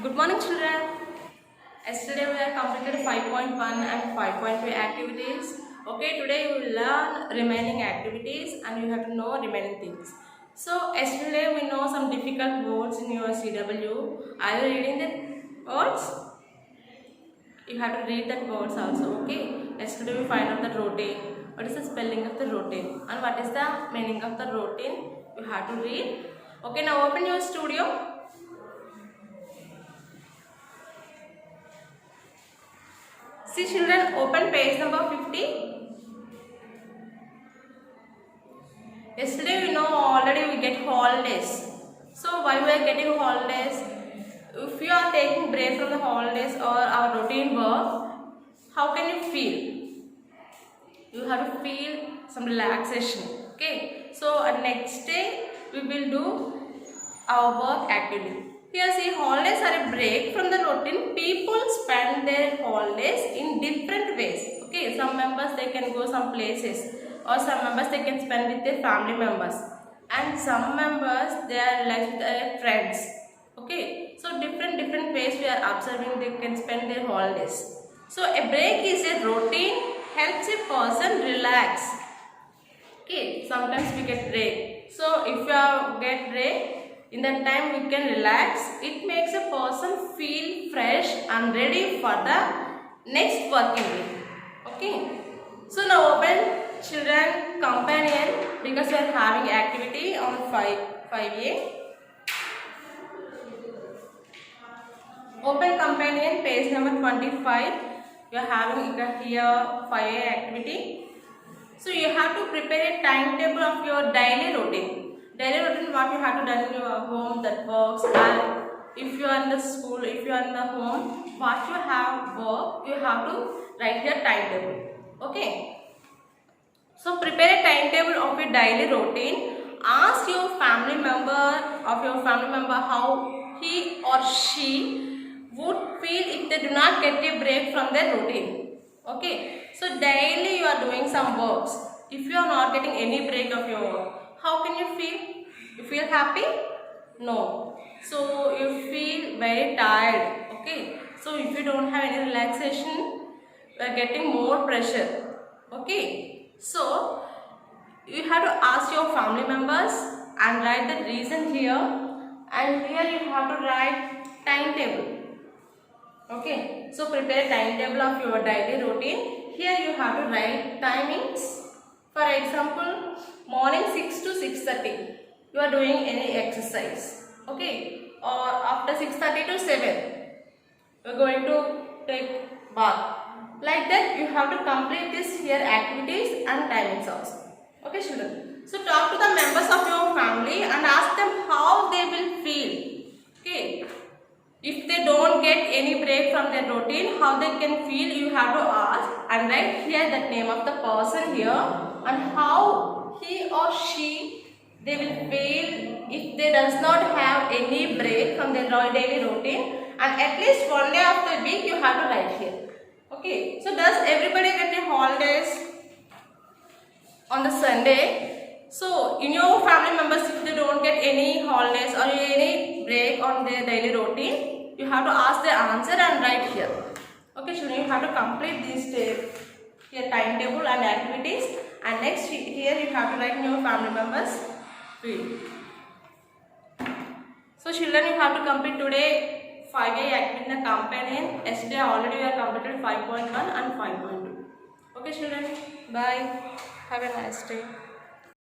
Good morning, children. Yesterday we have completed 5.1 and 5.2 activities. Okay, today we will learn remaining activities and you have to know remaining things. So, yesterday we know some difficult words in your CW. Are you reading the words? You have to read that words also, okay? Yesterday we find out the routine. What is the spelling of the routine? And what is the meaning of the routine? You have to read. Okay, now open your studio. See children, open page number 50. Yesterday we know already we get holidays. So why we are getting holidays? If you are taking break from the holidays or our routine work, how can you feel? You have to feel some relaxation. Okay. So next day we will do our work activity. Here see, holidays are a break from the routine. People spend their holidays in different ways. Okay, some members they can go some places, or some members they can spend with their family members, and some members they are left with their friends. Okay, so different ways we are observing they can spend their holidays. So a break is a routine, helps a person relax. Okay, sometimes we get break. So if you get break, in that time we can relax. It makes a person feel fresh and ready for the next working week. Okay. So now open children companion because we are having activity on 5A. Open companion page number 25. We are having here 5A activity. So you have to prepare a timetable of your daily routine. Daily routine what you have to do in your home that works, and if you are in the school, if you are in the home, what you have work, you have to write your timetable. Okay. So prepare a timetable of your daily routine. Ask your family member how he or she would feel if they do not get a break from their routine. Okay. So daily you are doing some works. If you are not getting any break of your work, how can you feel? You feel happy? No. So you feel very tired. Okay. So if you don't have any relaxation, you are getting more pressure. Okay. So you have to ask your family members and write the reason here. And here you have to write timetable. Okay. So prepare timetable of your daily routine. Here you have to write timings. For example, morning 6 to 6:30, you are doing any exercise. Okay. Or after 6:30 to 7, you are going to take bath. Like that, you have to complete this here activities and timings also. Okay, children. So talk to the members of your family and ask them how they will feel. Okay. If they don't get any break from their routine, how they can feel, you have to ask and write here the name of the person here and how he or she they will feel if they does not have any break from their daily routine, and at least one day of the week you have to write here. Okay, so does everybody get a holidays on the Sunday? So in your family members, if they don't get any holidays or any break on their daily routine, you have to ask the answer and write here. Okay, children, you have to complete these here timetable and activities, and next here you have to write your family members field. So children, you have to complete today 5A activity in the companion. Yesterday already we have completed 5.1 and 5.2. Okay children, bye. Have a nice day.